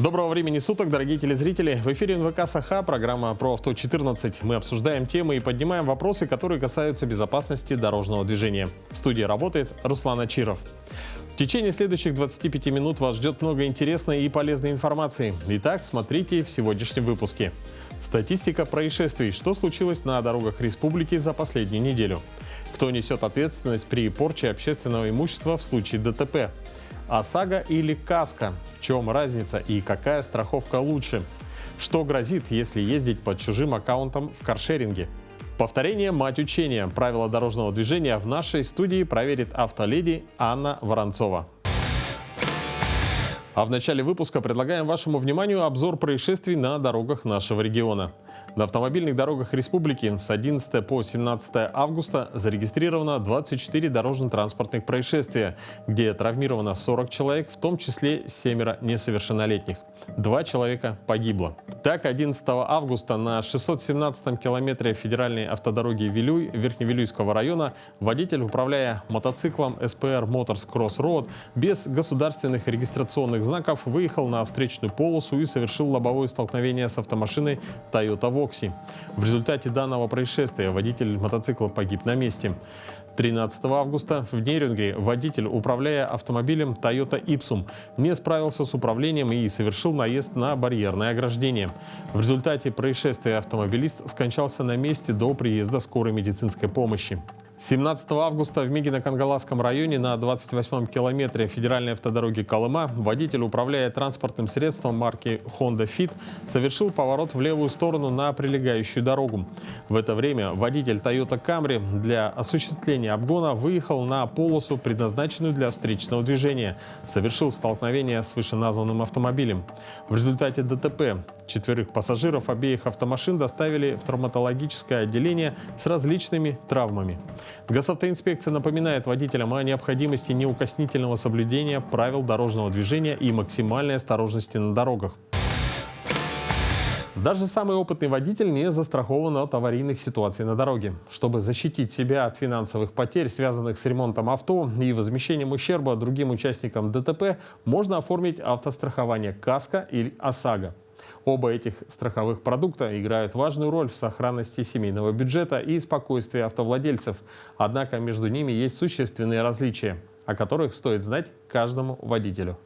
Доброго времени суток, дорогие телезрители. В эфире НВК Саха, программа про авто 14. Мы обсуждаем темы и поднимаем вопросы, которые касаются безопасности дорожного движения. В студии работает Руслан Ачиров. В течение следующих 25 минут вас ждет много интересной и полезной информации. Итак, смотрите в сегодняшнем выпуске. Статистика происшествий. Что случилось на дорогах республики за последнюю неделю? Кто несет ответственность при порче общественного имущества в случае ДТП? ОСАГО или КАСКО? В чем разница и какая страховка лучше? Что грозит, если ездить под чужим аккаунтом в каршеринге? Повторение – мать учения. Правила дорожного движения в нашей студии проверит автоледи Анна Воронцова. А в начале выпуска предлагаем вашему вниманию обзор происшествий на дорогах нашего региона. На автомобильных дорогах республики с 11 по 17 августа зарегистрировано 24 дорожно-транспортных происшествия, где травмировано 40 человек, в том числе 7 несовершеннолетних. 2 человека погибло. Так, 11 августа на 617-м километре федеральной автодороги Вилюй Верхневилюйского района водитель, управляя мотоциклом СПР Motors Cross Road, без государственных регистрационных знаков выехал на встречную полосу и совершил лобовое столкновение с автомашиной Toyota Voxy. В результате данного происшествия водитель мотоцикла погиб на месте. 13 августа в Нерюнгри водитель, управляя автомобилем Toyota Ipsum, не справился с управлением и совершил наезд на барьерное ограждение. В результате происшествия автомобилист скончался на месте до приезда скорой медицинской помощи. 17 августа в Мигино-Кангаласском районе на 28-м километре федеральной автодороги Колыма водитель, управляя транспортным средством марки Honda Fit, совершил поворот в левую сторону на прилегающую дорогу. В это время водитель Toyota Camry для осуществления обгона выехал на полосу, предназначенную для встречного движения, совершил столкновение с вышеназванным автомобилем. В результате ДТП 4 пассажиров обеих автомашин доставили в травматологическое отделение с различными травмами. Госавтоинспекция напоминает водителям о необходимости неукоснительного соблюдения правил дорожного движения и максимальной осторожности на дорогах. Даже самый опытный водитель не застрахован от аварийных ситуаций на дороге. Чтобы защитить себя от финансовых потерь, связанных с ремонтом авто и возмещением ущерба другим участникам ДТП, можно оформить автострахование КАСКО или ОСАГО. Оба этих страховых продукта играют важную роль в сохранности семейного бюджета и спокойствии автовладельцев. Однако между ними есть существенные различия, о которых стоит знать каждому водителю.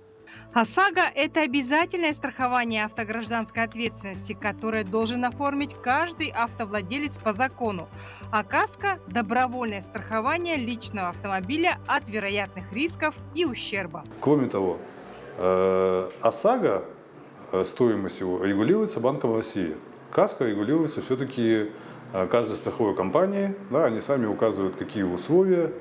ОСАГО – это обязательное страхование автогражданской ответственности, которое должен оформить каждый автовладелец по закону. А КАСКО – добровольное страхование личного автомобиля от вероятных рисков и ущерба. Кроме того, ОСАГО, стоимость его регулируется Банком России. КАСКО регулируется все-таки каждой страховой компанией. Да, они сами указывают, какие условия.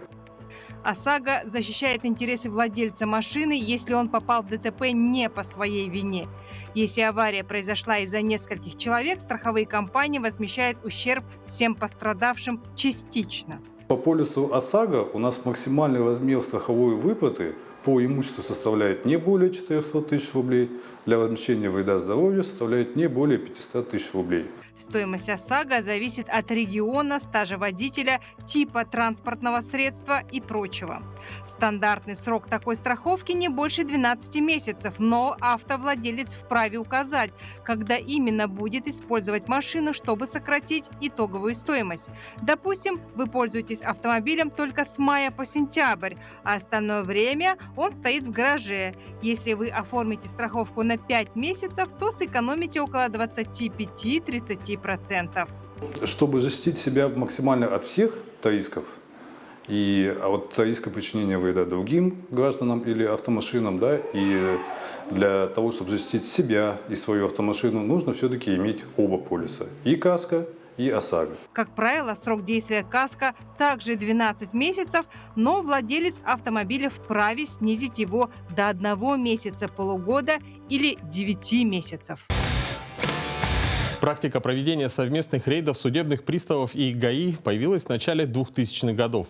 ОСАГО защищает интересы владельца машины, если он попал в ДТП не по своей вине. Если авария произошла из-за нескольких человек, страховые компании возмещают ущерб всем пострадавшим частично. По полису ОСАГО у нас максимальный размер страховой выплаты по имуществу составляет не более 400 тысяч рублей, для возмещения вреда здоровью составляет не более 500 тысяч рублей. Стоимость ОСАГО зависит от региона, стажа водителя, типа транспортного средства и прочего. Стандартный срок такой страховки не больше 12 месяцев, но автовладелец вправе указать, когда именно будет использовать машину, чтобы сократить итоговую стоимость. Допустим, вы пользуетесь автомобилем только с мая по сентябрь, а остальное время он стоит в гараже. Если вы оформите страховку на 5 месяцев, то сэкономите около 25-30%. Чтобы защитить себя максимально от всех рисков и от риска причинения вреда другим гражданам или автомашинам, да, и для того, чтобы защитить себя и свою автомашину, нужно все-таки иметь оба полиса – и КАСКО, и ОСАГО. Как правило, срок действия КАСКО также 12 месяцев, но владелец автомобиля вправе снизить его до 1 месяца, полугода или 9 месяцев. Практика проведения совместных рейдов судебных приставов и ГАИ появилась в начале 2000-х годов.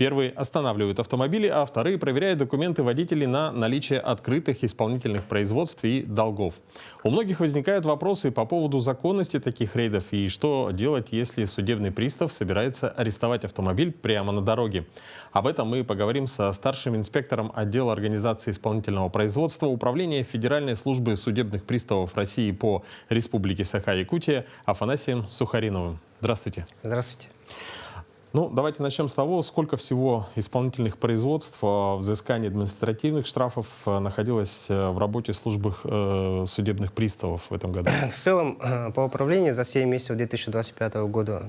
Первые останавливают автомобили, а вторые проверяют документы водителей на наличие открытых исполнительных производств и долгов. У многих возникают вопросы по поводу законности таких рейдов и что делать, если судебный пристав собирается арестовать автомобиль прямо на дороге. Об этом мы поговорим со старшим инспектором отдела организации исполнительного производства Управления Федеральной службы судебных приставов России по Республике Саха-Якутия Афанасием Сухариновым. Здравствуйте. Здравствуйте. Ну, давайте начнем с того, сколько всего исполнительных производств, взысканий административных штрафов находилось в работе службы судебных приставов в этом году? В целом, по управлению за 7 месяцев 2025 года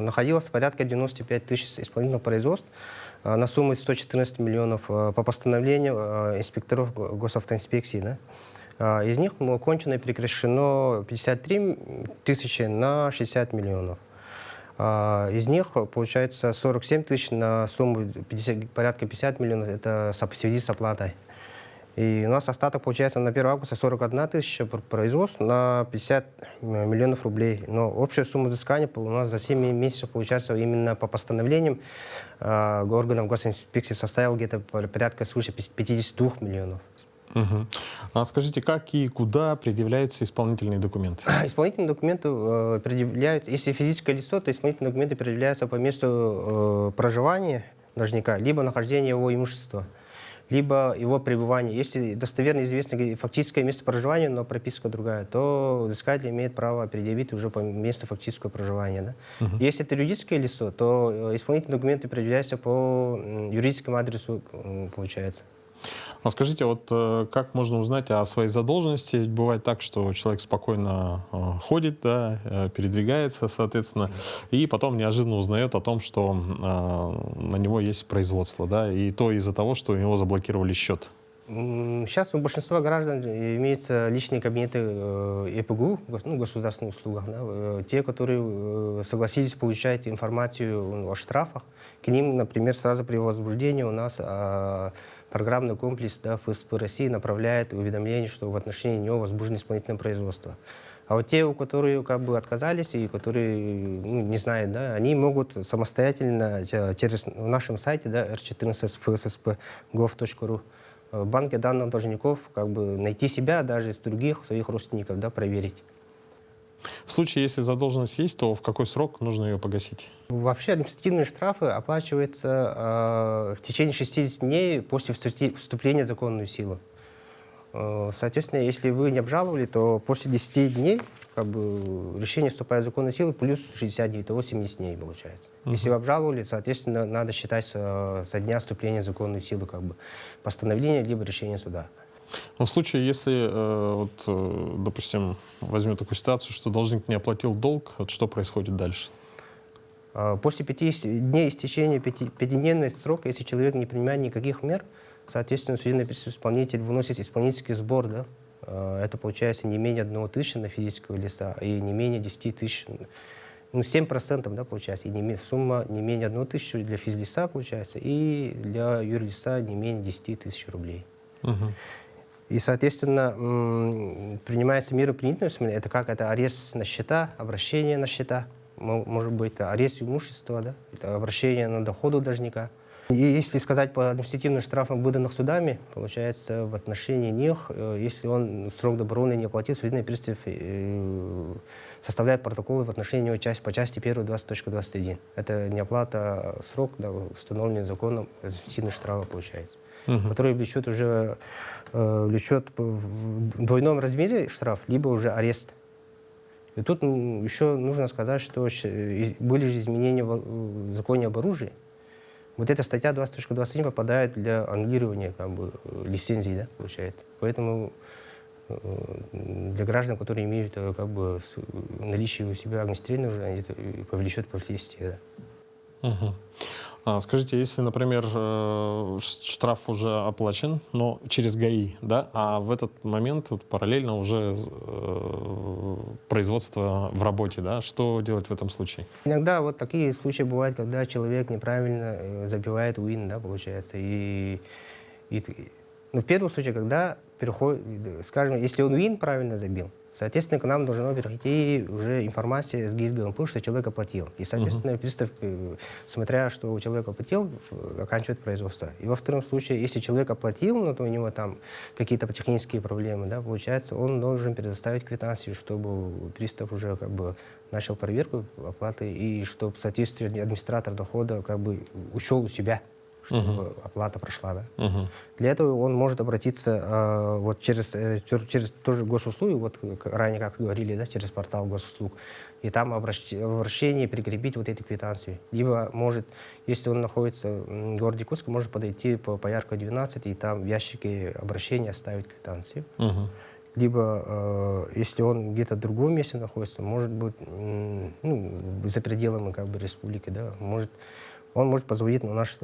находилось порядка 95 тысяч исполнительных производств на сумму 114 миллионов по постановлению инспекторов госавтоинспекции. Да? Из них окончено и прекращено 53 тысячи на 60 миллионов. Из них, получается, 47 тысяч на сумму порядка 50 миллионов, это в связи с оплатой. И у нас остаток, получается, на 1 августа 41 тысяча производств на 50 миллионов рублей. Но общая сумма взыскания у нас за 7 месяцев, получается, именно по постановлениям органов госинспекции составила где-то порядка свыше 52 миллионов. Угу. А скажите, как и куда предъявляются исполнительные документы? Исполнительные документы предъявляют, если физическое лицо, то исполнительные документы предъявляются по месту проживания должника, либо нахождения его имущества, либо его пребывания. Если достоверно известно фактическое место проживания, но прописка другая, то взыскатель имеет право предъявить уже по месту фактического проживания. Да? Если это юридическое лицо, то исполнительные документы предъявляются по юридическому адресу, получается. А скажите, вот как можно узнать о своей задолженности? Ведь бывает так, что человек спокойно ходит, да, передвигается, соответственно, и потом неожиданно узнает о том, что на него есть производство, да, и то из-за того, что у него заблокировали счет. Сейчас у большинства граждан имеются личные кабинеты ЭПГУ, государственных услугах. Да, те, которые согласились получать информацию о штрафах, к ним, например, сразу при возбуждении у нас программный комплекс, да, ФСП России направляет уведомление, что в отношении него возбуждено исполнительное производство. А вот те, у которых как бы отказались и которые не знают, да, они могут самостоятельно через в нашем сайте, да, r14fssp.gov.ru в банке данных должников как бы найти себя даже из других своих родственников, да, проверить. В случае, если задолженность есть, то в какой срок нужно ее погасить? Вообще административные штрафы оплачиваются в течение 60 дней после вступления в законную силу. Соответственно, если вы не обжаловали, то после 10 дней как бы, решение вступает в законную силу, плюс 60 дней, то 70 дней получается. Если вы обжаловали, соответственно, надо считать со дня вступления в законную силу как бы, постановления либо решения суда. Но в случае, если, допустим, возьмем такую ситуацию, что должник не оплатил долг, вот что происходит дальше? После 5 дней истечения 5-дневного срока, если человек не принимает никаких мер, соответственно, судебный исполнитель выносит исполнительский сбор. Да? Это получается не менее 1 тысячи на физического лица и не менее 10 тысяч, 7%, да, получается. И сумма не менее 1 тысячи для физлица получается, и для юрлица не менее 10 тысяч рублей. И, соответственно, принимается меры принудительного, это как это арест на счета, обращение на счета, может быть, это арест имущества, да, это обращение на доходы должника. И если сказать по административным штрафам, выданных судами, получается, в отношении них, если он срок добровольно не оплатил, судебный пристав составляет протоколы в отношении него по части 1 20.21. Это неоплата срок, да, установленный законом административных штрафов, получается. Который влечет уже в двойном размере штраф, либо уже арест. И тут еще нужно сказать, что были же изменения в законе об оружии. Вот эта статья 20.21 попадает для аннулирования как бы, лицензии, да, получается. Поэтому для граждан, которые имеют как бы, наличие у себя огнестрельного оружия, это повлечет последствия. Да. Скажите, если, например, штраф уже оплачен, но через ГАИ, да, а в этот момент вот, параллельно уже производство в работе, да, что делать в этом случае? Иногда вот такие случаи бывают, когда человек неправильно забивает УИН, да, получается, и Но в первом случае, когда переходит, скажем, если он ВИН правильно забил, соответственно, к нам должна перейти уже информация с ГИС ГМП, что человек оплатил. И, соответственно, пристав, смотря, что у человека оплатил, оканчивает производство. И во втором случае, если человек оплатил, но то у него там какие-то технические проблемы, да, получается, он должен предоставить квитанцию, чтобы пристав уже как бы начал проверку оплаты, и чтобы в соответствии администратор дохода как бы учел у себя, чтобы оплата прошла. Да? Для этого он может обратиться вот через тоже госуслуги, вот ранее, как говорили, да, через портал госуслуг, и там обращение прикрепить вот эти квитанции. Либо может, если он находится в городе Курск, может подойти по Пояркова 12 и там в ящике обращения оставить квитанцию. Либо, если он где-то в другом месте находится, может быть, ну, за пределами как бы республики, да, он может позвонить на наш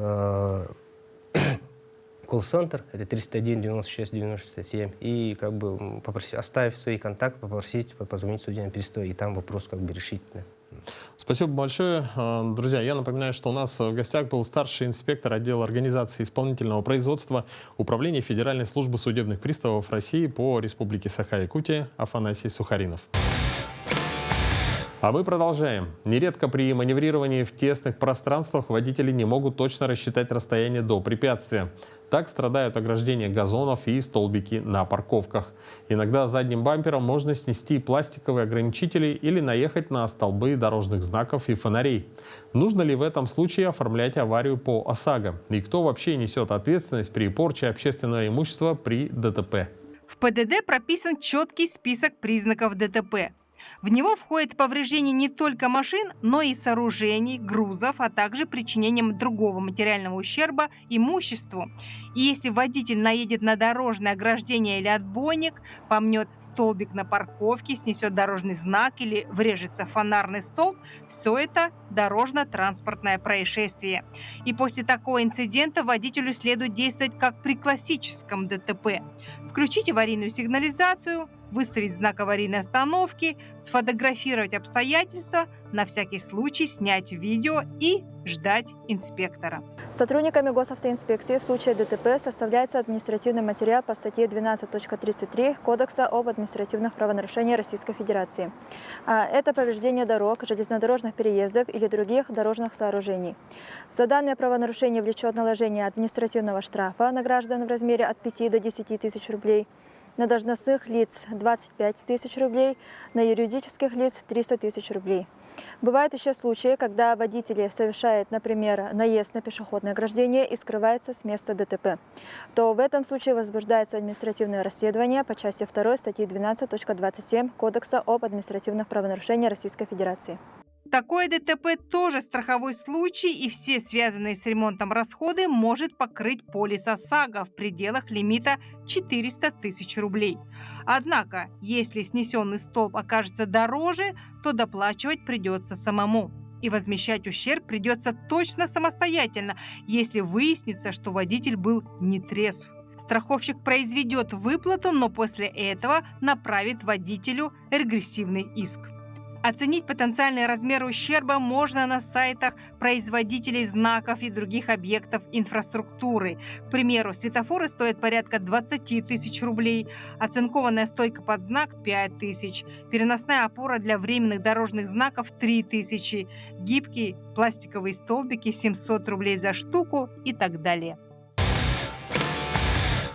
колл-центр, это 301 96 97, и как бы оставив свои контакты, попросить позвонить судебному приставу, и там вопрос как бы решить. Да. Спасибо большое. Друзья, я напоминаю, что у нас в гостях был старший инспектор отдела организации исполнительного производства Управления Федеральной службы судебных приставов России по Республике Саха-Якутия Афанасий Сухаринов. А мы продолжаем. Нередко при маневрировании в тесных пространствах водители не могут точно рассчитать расстояние до препятствия. Так страдают ограждения газонов и столбики на парковках. Иногда задним бампером можно снести пластиковые ограничители или наехать на столбы дорожных знаков и фонарей. Нужно ли в этом случае оформлять аварию по ОСАГО? И кто вообще несет ответственность при порче общественного имущества при ДТП? В ПДД прописан четкий список признаков ДТП. В него входит повреждение не только машин, но и сооружений, грузов, а также причинением другого материального ущерба имуществу. И если водитель наедет на дорожное ограждение или отбойник, помнет столбик на парковке, снесет дорожный знак или врежется в фонарный столб, все это дорожно-транспортное происшествие. И после такого инцидента водителю следует действовать как при классическом ДТП. Включить аварийную сигнализацию, выставить знак аварийной остановки, сфотографировать обстоятельства, на всякий случай снять видео и ждать инспектора. Сотрудниками госавтоинспекции в случае ДТП составляется административный материал по статье 12.33 Кодекса об административных правонарушениях Российской Федерации. Это повреждение дорог, железнодорожных переездов или других дорожных сооружений. За данное правонарушение влечет наложение административного штрафа на граждан в размере от 5 до 10 тысяч рублей, на должностных лиц 25 тысяч рублей, на юридических лиц 300 тысяч рублей. Бывают еще случаи, когда водители совершают, например, наезд на пешеходное ограждение и скрываются с места ДТП. То в этом случае возбуждается административное расследование по части 2 статьи 12.27 Кодекса об административных правонарушениях Российской Федерации. Такое ДТП тоже страховой случай, и все связанные с ремонтом расходы может покрыть полис ОСАГО в пределах лимита 400 тысяч рублей. Однако, если снесенный столб окажется дороже, то доплачивать придется самому. И возмещать ущерб придется точно самостоятельно, если выяснится, что водитель был нетрезв. Страховщик произведет выплату, но после этого направит водителю регрессивный иск. Оценить потенциальный размер ущерба можно на сайтах производителей знаков и других объектов инфраструктуры. К примеру, светофоры стоят порядка 20 тысяч рублей, оцинкованная стойка под знак – 5 тысяч, переносная опора для временных дорожных знаков – 3 тысячи, гибкие пластиковые столбики – 700 рублей за штуку и так далее.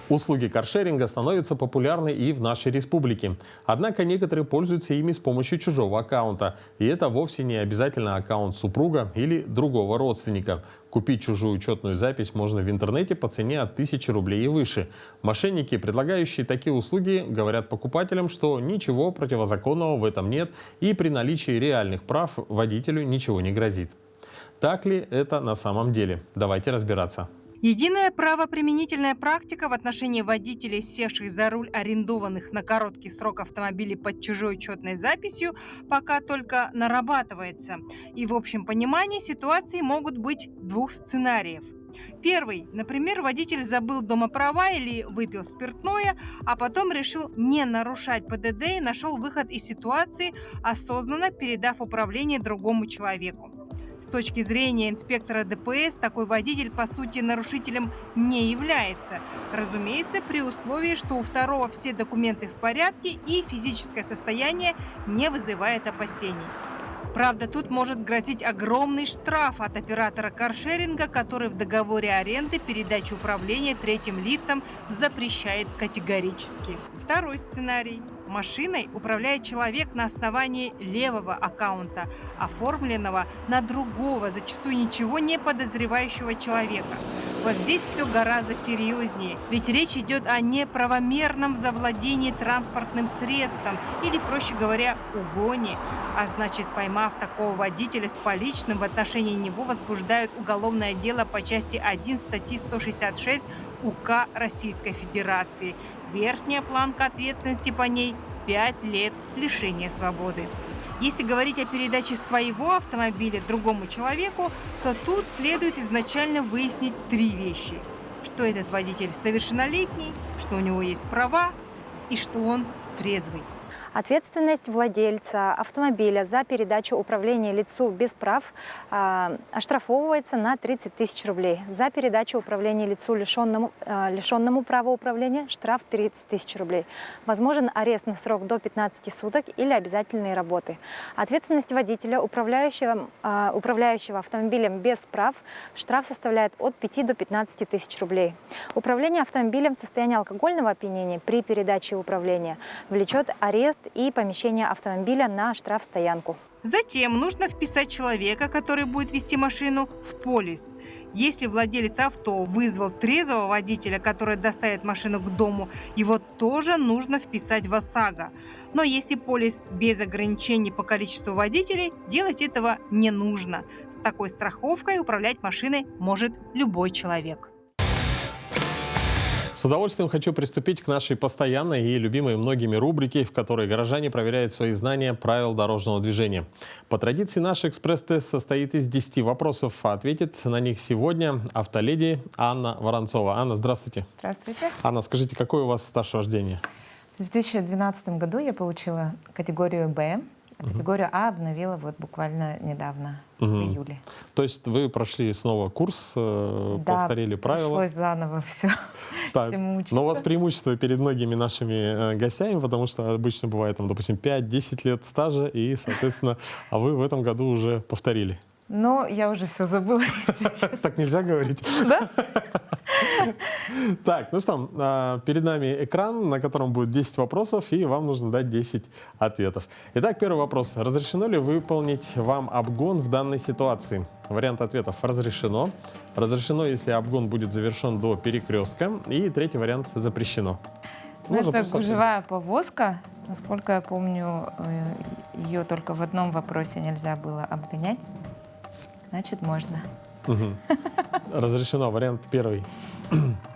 Услуги каршеринга становятся популярны и в нашей республике. Однако некоторые пользуются ими с помощью чужого аккаунта. И это вовсе не обязательно аккаунт супруга или другого родственника. Купить чужую учетную запись можно в интернете по цене от 1000 рублей и выше. Мошенники, предлагающие такие услуги, говорят покупателям, что ничего противозаконного в этом нет и при наличии реальных прав водителю ничего не грозит. Так ли это на самом деле? Давайте разбираться. Единая правоприменительная практика в отношении водителей, севших за руль арендованных на короткий срок автомобилей под чужой учетной записью, пока только нарабатывается. И в общем понимании ситуации могут быть двух сценариев. Первый. Например, водитель забыл дома права или выпил спиртное, а потом решил не нарушать ПДД и нашел выход из ситуации, осознанно передав управление другому человеку. С точки зрения инспектора ДПС, такой водитель, по сути, нарушителем не является. Разумеется, при условии, что у второго все документы в порядке и физическое состояние не вызывает опасений. Правда, тут может грозить огромный штраф от оператора каршеринга, который в договоре аренды передачу управления третьим лицам запрещает категорически. Второй сценарий. Машиной управляет человек на основании левого аккаунта, оформленного на другого, зачастую ничего не подозревающего человека. Вот здесь все гораздо серьезнее, ведь речь идет о неправомерном завладении транспортным средством или, проще говоря, угоне. А значит, поймав такого водителя с поличным, в отношении него возбуждают уголовное дело по части 1 статьи 166 УК Российской Федерации. Верхняя планка ответственности по ней – 5 лет лишения свободы. Если говорить о передаче своего автомобиля другому человеку, то тут следует изначально выяснить 3 вещи. Что этот водитель совершеннолетний, что у него есть права и что он трезвый. Ответственность владельца автомобиля за передачу управления лицу без прав оштрафовывается на 30 тысяч рублей. За передачу управления лицу, лишенному права управления, штраф 30 тысяч рублей. Возможен арест на срок до 15 суток или обязательные работы. Ответственность водителя, управляющего автомобилем без прав, штраф составляет от 5 до 15 тысяч рублей. Управление автомобилем в состоянии алкогольного опьянения при передаче управления влечет арест и помещение автомобиля на штрафстоянку. Затем нужно вписать человека, который будет вести машину, в полис. Если владелец авто вызвал трезвого водителя, который доставит машину к дому, его тоже нужно вписать в ОСАГО. Но если полис без ограничений по количеству водителей, делать этого не нужно. С такой страховкой управлять машиной может любой человек. С удовольствием хочу приступить к нашей постоянной и любимой многими рубрике, в которой горожане проверяют свои знания правил дорожного движения. По традиции наш экспресс-тест состоит из 10 вопросов, а ответит на них сегодня автоледи Анна Воронцова. Анна, здравствуйте. Здравствуйте. Анна, скажите, какой у вас стаж вождения? В 2012 году я получила категорию «Б». Категорию «А» обновила вот буквально недавно, в июле. То есть вы прошли снова курс, повторили правила? Пришлось заново все, всему учиться. Но у вас преимущество перед многими нашими гостями, потому что обычно бывает, там, допустим, 5-10 лет стажа, и, соответственно, а вы в этом году уже повторили. Но я уже все забыла. Так нельзя говорить? Да? Так, ну что, перед нами экран, на котором будет 10 вопросов, и вам нужно дать 10 ответов. Итак, первый вопрос. Разрешено ли выполнить вам обгон в данной ситуации? Вариант ответов: разрешено. Разрешено, если обгон будет завершен до перекрестка. И третий вариант: запрещено. Это гужевая повозка. Насколько я помню, ее только в одном вопросе нельзя было обгонять. Значит, можно. Разрешено. Вариант первый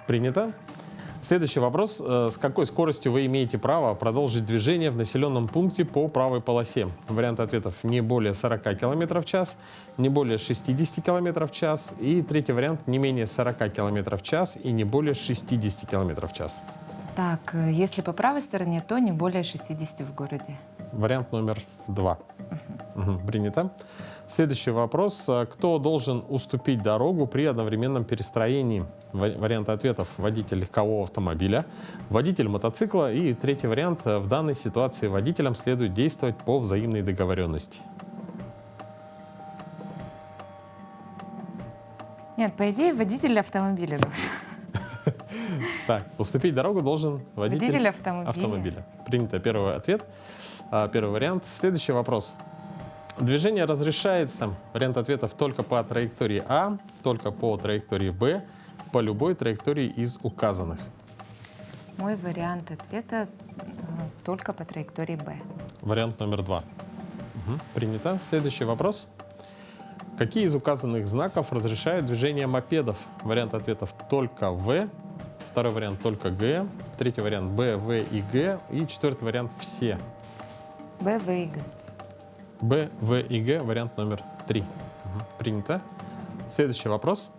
принято. Следующий вопрос. С какой скоростью вы имеете право продолжить движение в населенном пункте по правой полосе? Варианты ответов: не более 40 км в час, не более 60 км в час. И третий вариант: не менее 40 км в час и не более 60 км в час. Так, если по правой стороне, то не более 60 в городе. Вариант номер 2. Принято. Следующий вопрос. Кто должен уступить дорогу при одновременном перестроении? Варианты ответов: водитель легкового автомобиля, водитель мотоцикла. И третий вариант: в данной ситуации водителям следует действовать по взаимной договоренности. Нет, по идее, водитель автомобиля должен. Так, уступить дорогу должен водитель автомобиля. Принято. Первый ответ, первый вариант. Следующий вопрос. Движение разрешается, вариант ответов: только по траектории А, только по траектории Б, по любой траектории из указанных. Мой вариант ответа только по траектории Б. Вариант номер 2. Принято. Следующий вопрос. Какие из указанных знаков разрешают движение мопедов? Вариант ответов: только В, второй вариант: только Г, третий вариант: Б, В и Г, и четвертый вариант: все. Б, В и Г. Б, В и Г, вариант номер 3. Принято. Следующий вопрос.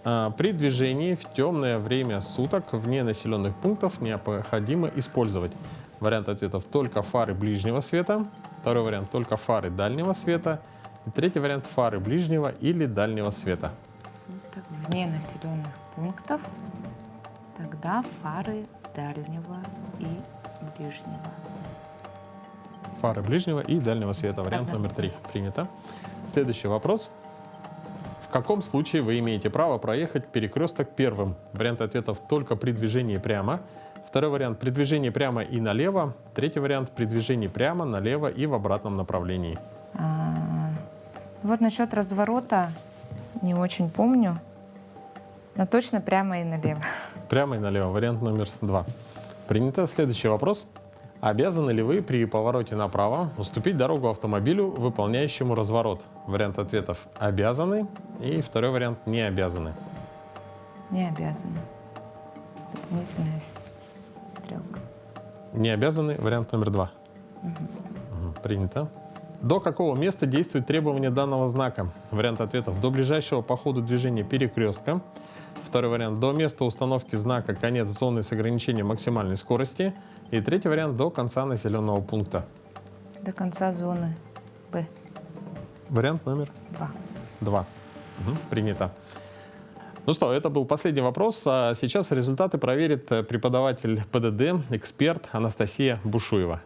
При движении в темное время суток вне населенных пунктов необходимо использовать. Вариант ответов: только фары ближнего света, второй вариант: только фары дальнего света, И третий вариант – фары ближнего или дальнего света. Суток вне населенных пунктов. Тогда фары дальнего и ближнего. Фары ближнего и дальнего света. Вариант Одна номер 3 есть. принято. Следующий вопрос. В каком случае вы имеете право проехать перекресток первым? Вариант ответов только при движении прямо. Второй вариант при движении прямо и налево. Третий вариант при движении прямо, налево и в обратном направлении. Вот насчет разворота не очень помню, но точно прямо и налево. Прямо и налево. Вариант номер 2. Принято. Следующий вопрос. Обязаны ли вы при повороте направо уступить дорогу автомобилю, выполняющему разворот? Вариант ответов – обязаны. И второй вариант – не обязаны. Не обязаны. Дополнительная стрелка. Не обязаны. Вариант номер 2. Принято. До какого места действует требование данного знака? Вариант ответов: до ближайшего по ходу движения перекрестка. Второй вариант: до места установки знака конец зоны с ограничением максимальной скорости. И третий вариант: до конца населенного пункта. До конца зоны Б. Вариант номер 2. Принято. Ну что, это был последний вопрос. А сейчас результаты проверит преподаватель ПДД, эксперт Анастасия Бушуева.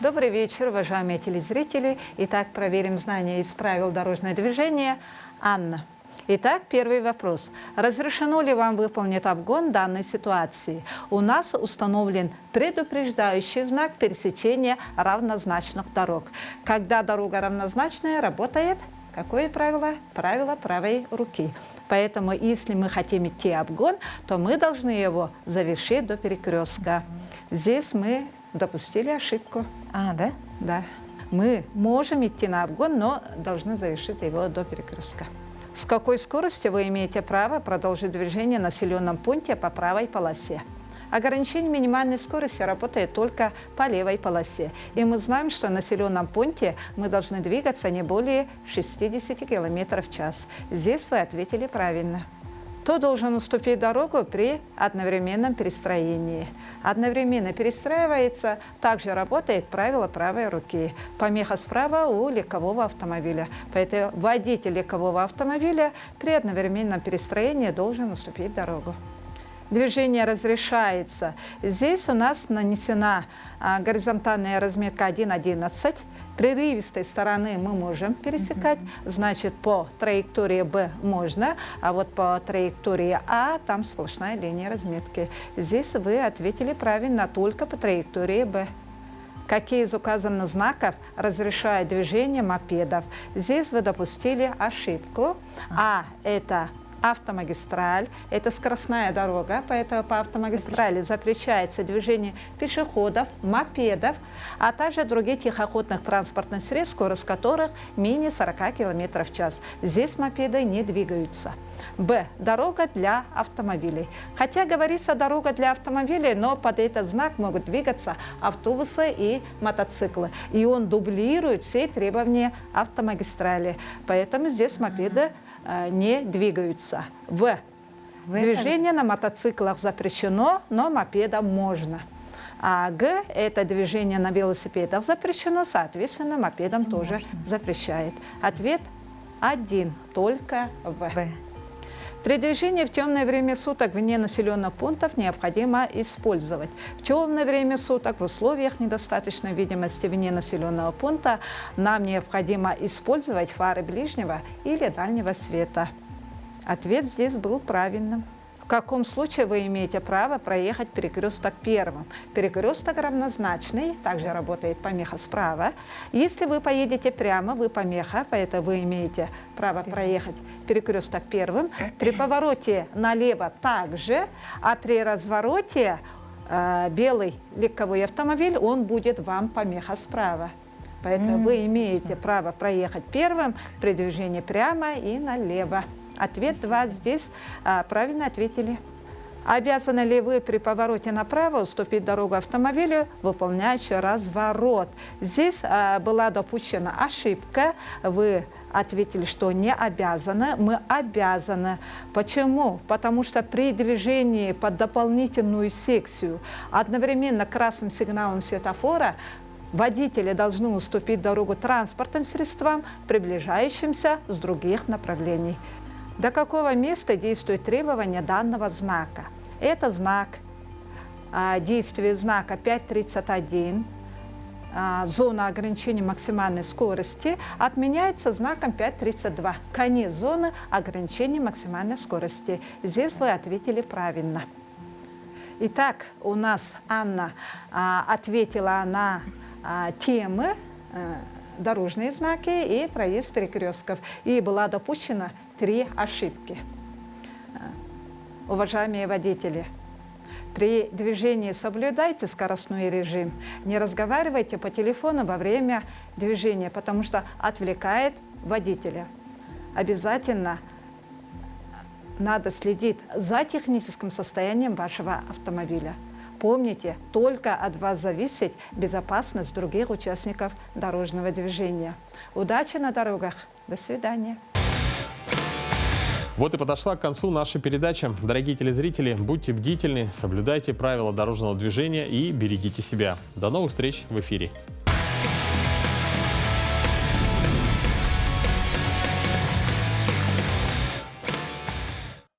Добрый вечер, уважаемые телезрители. Итак, проверим знания из правил дорожного движения. Анна. Итак, первый вопрос. Разрешено ли вам выполнить обгон данной ситуации? У нас установлен предупреждающий знак пересечения равнозначных дорог. Когда дорога равнозначная, работает какое правило? Правило правой руки. Поэтому, если мы хотим идти обгон, то мы должны его завершить до перекрестка. Здесь мы допустили ошибку. Да? Да. Мы можем идти на обгон, но должны завершить его до перекрестка. С какой скоростью вы имеете право продолжить движение в населенном пункте по правой полосе? Ограничение минимальной скорости работает только по левой полосе. И мы знаем, что в населенном пункте мы должны двигаться не более 60 км в час. Здесь вы ответили правильно. Кто должен уступить дорогу при одновременном перестроении? Одновременно перестраивается, также работает правило правой руки. Помеха справа у легкового автомобиля. Поэтому водитель легкового автомобиля при одновременном перестроении должен уступить дорогу. Движение разрешается. Здесь у нас нанесена горизонтальная разметка 1,11. Прерывистой стороны мы можем пересекать, значит, по траектории Б можно, а вот по траектории А там сплошная линия разметки. Здесь вы ответили правильно только по траектории Б. Какие из указанных знаков разрешают движение мопедов? Здесь вы допустили ошибку. Это автомагистраль, это скоростная дорога, поэтому по автомагистрали запрещается движение пешеходов, мопедов, а также других тихоходных транспортных средств, скорость которых менее 40 км в час. Здесь мопеды не двигаются. Б. Дорога для автомобилей. Хотя говорится дорога для автомобилей, но под этот знак могут двигаться автобусы и мотоциклы. И он дублирует все требования автомагистрали. Поэтому здесь мопеды не двигаются. В. Движение на мотоциклах запрещено, но мопедам можно. А Г. Это движение на велосипедах запрещено, соответственно, мопедам тоже запрещает. Ответ 1, только В. При движении в темное время суток вне населенных пунктов необходимо использовать. В темное время суток в условиях недостаточной видимости вне населенного пункта нам необходимо использовать фары ближнего или дальнего света. Ответ здесь был правильным. В каком случае вы имеете право проехать перекресток первым? Перекресток равнозначный, также работает помеха справа. Если вы поедете прямо, вы помеха, поэтому вы имеете право проехать перекресток первым. При повороте налево также, а при развороте белый легковой автомобиль, он будет вам помеха справа. Поэтому вы имеете право проехать первым при движении прямо и налево. Ответ 2 здесь правильно ответили. Обязаны ли вы при повороте направо уступить дорогу автомобилю, выполняющему разворот? Здесь была допущена ошибка. Вы ответили, что не обязаны. Мы обязаны. Почему? Потому что при движении под дополнительную секцию одновременно красным сигналом светофора Водители должны уступить дорогу транспортным средствам, приближающимся с других направлений. До какого места действует требование данного знака? Это знак, действие знака 5.31, зона ограничения максимальной скорости отменяется знаком 5.32. Конец зоны ограничения максимальной скорости. Здесь вы ответили правильно. Итак, у нас Анна ответила на темы дорожные знаки и проезд перекрестков. И была допущена 3 ошибки. Уважаемые водители, при движении соблюдайте скоростной режим. Не разговаривайте по телефону во время движения, потому что отвлекает водителя. Обязательно надо следить за техническим состоянием вашего автомобиля. Помните, только от вас зависит безопасность других участников дорожного движения. Удачи на дорогах. До свидания. Вот и подошла к концу наша передача. Дорогие телезрители, будьте бдительны, соблюдайте правила дорожного движения и берегите себя. До новых встреч в эфире.